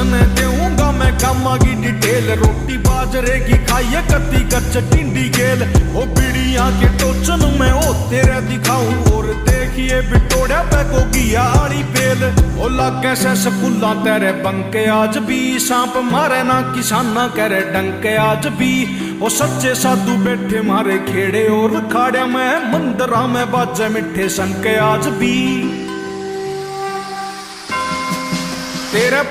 ने देऊंगा मैं कामा की डिटेल। रोटी बाजरे की खाइए कत्ती कच्च टिंडी गेल। ओ बीड़िया के टोचन में ओ तेरे दिखाऊं और देखिए बिटोड़िया पे को गिया आड़ी बेल। ओ लागे से स्कूला तेरे बंके आज भी सांप मारे ना किसाना करे डंके आज भी। ओ सच्चे साधु बैठे मारे खेड़े और खाड़े में मंदिरा में बाजे मिठे संके आज भी। तेरे